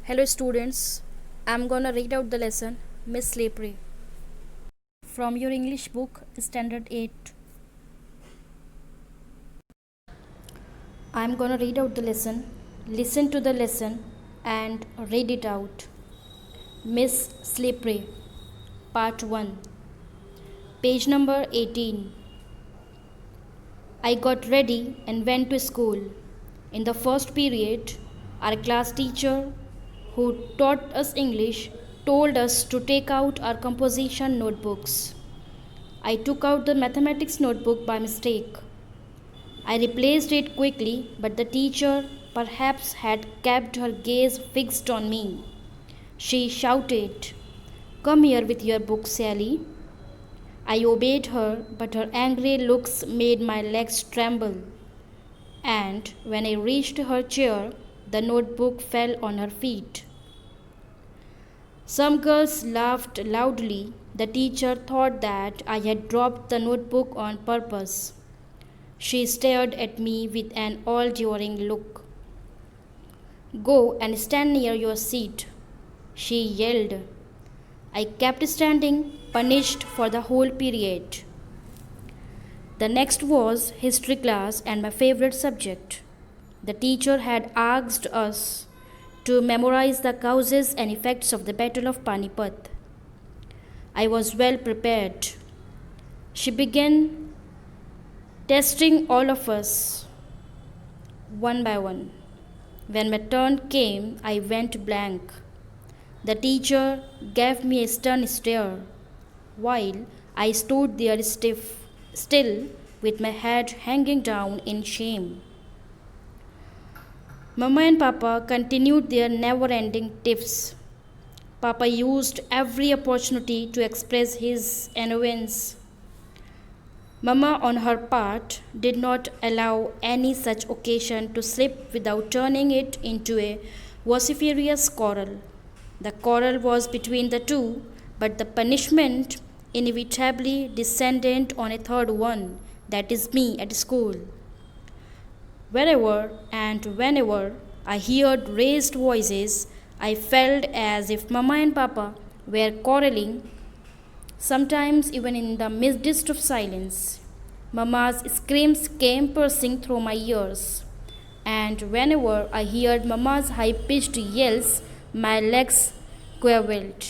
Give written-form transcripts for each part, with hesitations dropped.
Hello students, I'm gonna read out the lesson Miss Slippery from your English book Standard 8. I'm gonna read out the lesson, listen to the lesson and read it out. Miss Slippery, Part 1, page number 18. I got ready and went to school. In the first period, our class teacher who taught us English told us to take out our composition notebooks. I took out the mathematics notebook by mistake. I replaced it quickly, but the teacher perhaps had kept her gaze fixed on me. She shouted, "Come here with your book, Sally." I obeyed her, but her angry looks made my legs tremble. And when I reached her chair, the notebook fell on her feet. Some girls laughed loudly. The teacher thought that I had dropped the notebook on purpose. She stared at me with an all-devouring look. "Go and stand near your seat," she yelled. I kept standing, punished for the whole period. The next was history class and my favorite subject. The teacher had asked us to memorize the causes and effects of the Battle of Panipat. I was well prepared. She began testing all of us one by one. When my turn came, I went blank. The teacher gave me a stern stare while I stood there still with my head hanging down in shame. Mama and Papa continued their never-ending tiffs. Papa used every opportunity to express his annoyance. Mama, on her part, did not allow any such occasion to slip without turning it into a vociferous quarrel. The quarrel was between the two, but the punishment inevitably descended on a third one, that is me at school. Wherever and whenever I heard raised voices, I felt as if Mama and Papa were quarreling, sometimes even in the midst of silence. Mama's screams came piercing through my ears, and whenever I heard Mama's high-pitched yells, my legs quivered.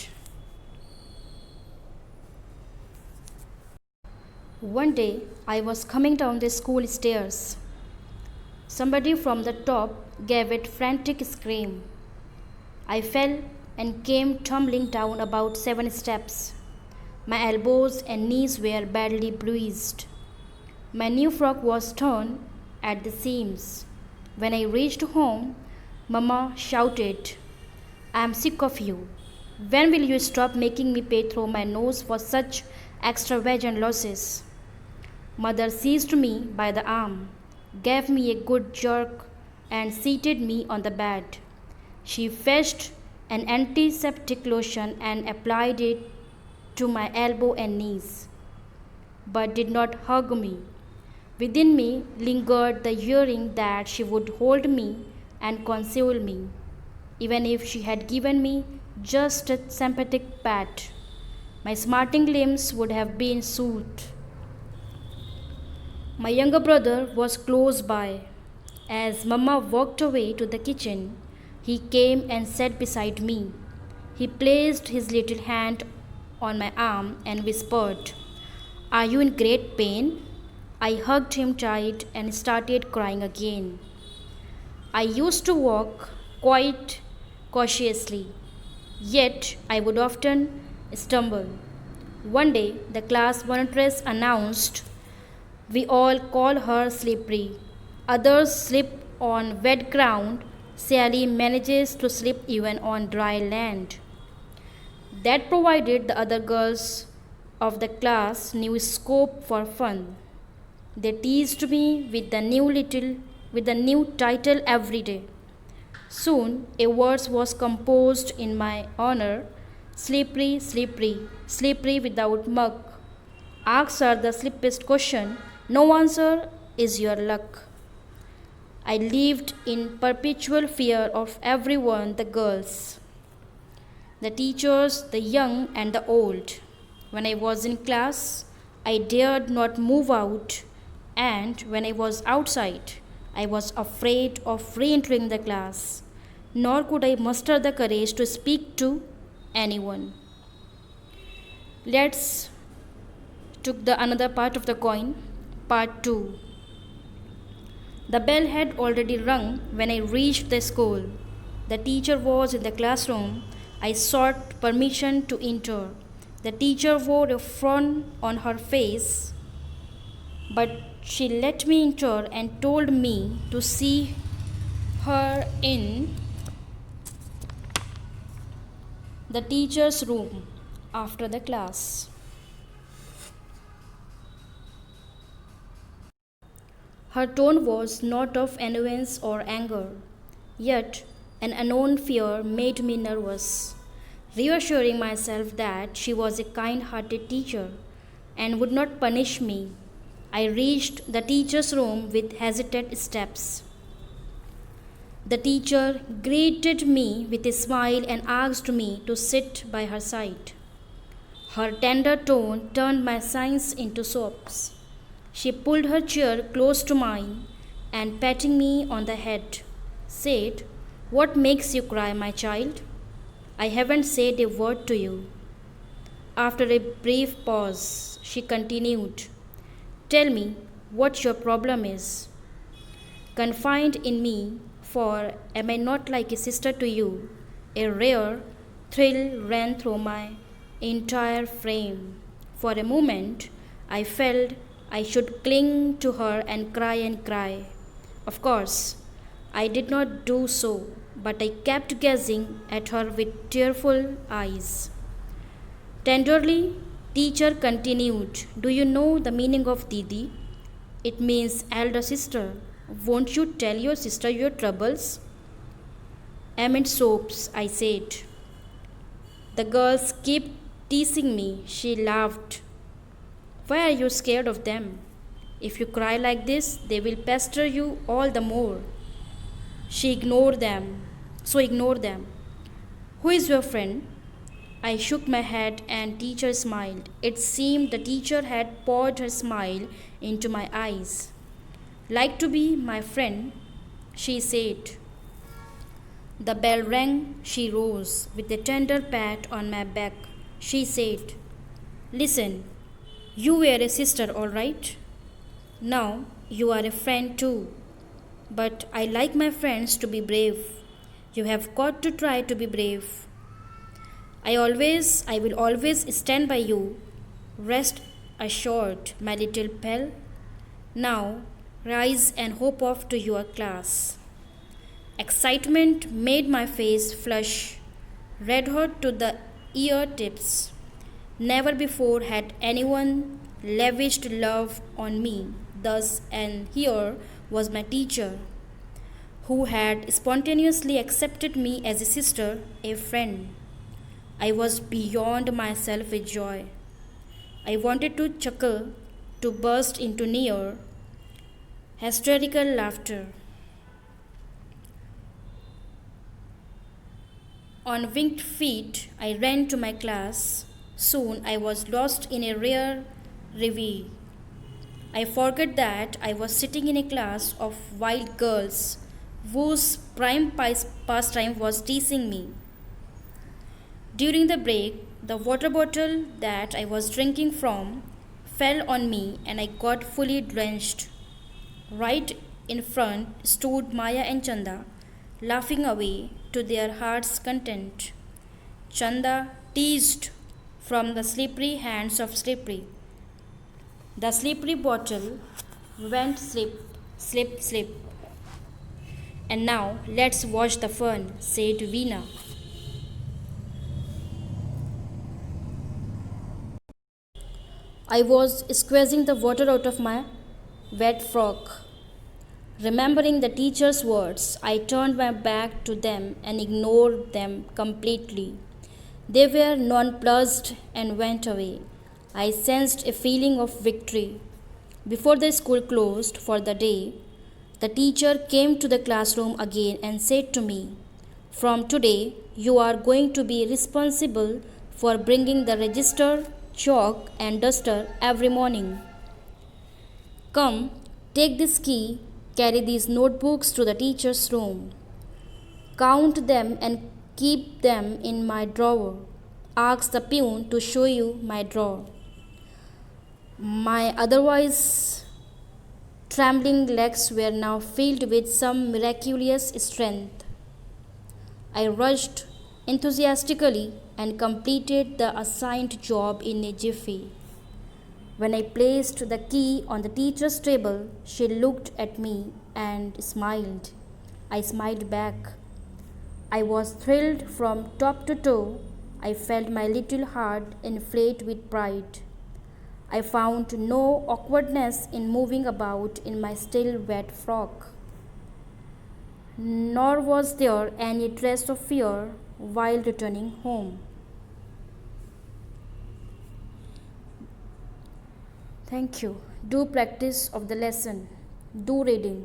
One day, I was coming down the school stairs. Somebody from the top gave a frantic scream. I fell and came tumbling down about 7 steps. My elbows and knees were badly bruised. My new frock was torn at the seams. When I reached home, Mama shouted, "I am sick of you. When will you stop making me pay through my nose for such extravagant losses?" Mother seized me by the arm, gave me a good jerk, and seated me on the bed. She fetched an antiseptic lotion and applied it to my elbow and knees, but did not hug me. Within me lingered the yearning that she would hold me and console me, even if she had given me just a sympathetic pat. My smarting limbs would have been soothed. My younger brother was close by. As Mama walked away to the kitchen, he came and sat beside me. He placed his little hand on my arm and whispered, "Are you in great pain?" I hugged him tight and started crying again. I used to walk quite cautiously, yet I would often stumble. One day, the class monitress announced, "We all call her Slippery. Others slip on wet ground. Sally manages to slip even on dry land." That provided the other girls of the class new scope for fun. They teased me with the new title every day. Soon a verse was composed in my honor: "Slippery, slippery, slippery without mug. Asks are the slippiest question. No answer is your luck." I lived in perpetual fear of everyone, the girls, the teachers, the young and the old. When I was in class, I dared not move out, and when I was outside, I was afraid of re entering the class, nor could I muster the courage to speak to anyone. Let's took the another part of the coin, part 2. The bell had already rung when I reached the school. The teacher was in the classroom. I sought permission to enter. The teacher wore a frown on her face, but she let me enter and told me to see her in the teacher's room after the class. Her tone was not of annoyance or anger, yet an unknown fear made me nervous. Reassuring myself that she was a kind hearted teacher and would not punish me, I reached the teacher's room with hesitant steps. The teacher greeted me with a smile and asked me to sit by her side. Her tender tone turned my sighs into sobs. She pulled her chair close to mine and patting me on the head, said, "What makes you cry, my child? I haven't said a word to you." After a brief pause, she continued, "Tell me what your problem is. Confide in me, for am I not like a sister to you?" A rare thrill ran through my entire frame. For a moment, I felt I should cling to her and cry and cry. Of course, I did not do so, but I kept gazing at her with tearful eyes. Tenderly, teacher continued, "Do you know the meaning of Didi? It means elder sister. Won't you tell your sister your troubles?" "Amid sobs," I said. "The girls keep teasing me," she laughed. "Why are you scared of them? If you cry like this, they will pester you all the more." Ignore them. "Who is your friend?" I shook my head and teacher smiled. It seemed the teacher had poured her smile into my eyes. "Like to be my friend?" she said. The bell rang. She rose with a tender pat on my back. She said, "Listen, you were a sister, all right? Now you are a friend too. But I like my friends to be brave. You have got to try to be brave. I will always stand by you. Rest assured, my little pal. Now rise and hop off to your class." Excitement made my face flush, red hot to the ear tips. Never before had anyone lavished love on me thus, and here was my teacher, who had spontaneously accepted me as a sister, a friend. I was beyond myself with joy. I wanted to chuckle, to burst into near, hysterical laughter. On winged feet, I ran to my class. Soon I was lost in a rare reverie. I forgot that I was sitting in a class of wild girls whose prime pastime was teasing me. During the break, the water bottle that I was drinking from fell on me and I got fully drenched. Right in front stood Maya and Chanda, laughing away to their heart's content. Chanda teased from the slippery hands of Slippery. The slippery bottle went slip, slip, slip. "And now let's watch the fun," said Veena. I was squeezing the water out of my wet frock. Remembering the teacher's words, I turned my back to them and ignored them completely. They were nonplussed and went away. I sensed a feeling of victory. Before the school closed for the day, The teacher came to the classroom again and said to me, "From today, you are going to be responsible for bringing the register, chalk, and duster every morning. Come, take this key, carry these notebooks to the teacher's room. Count them and keep them in my drawer. Ask the peon to show you my drawer." My otherwise trembling legs were now filled with some miraculous strength. I rushed enthusiastically and completed the assigned job in a jiffy. When I placed the key on the teacher's table, she looked at me and smiled. I smiled back. I was thrilled from top to toe. I felt my little heart inflate with pride. I found no awkwardness in moving about in my still wet frock. Nor was there any trace of fear while returning home. Thank you. Do practice of the lesson. Do reading.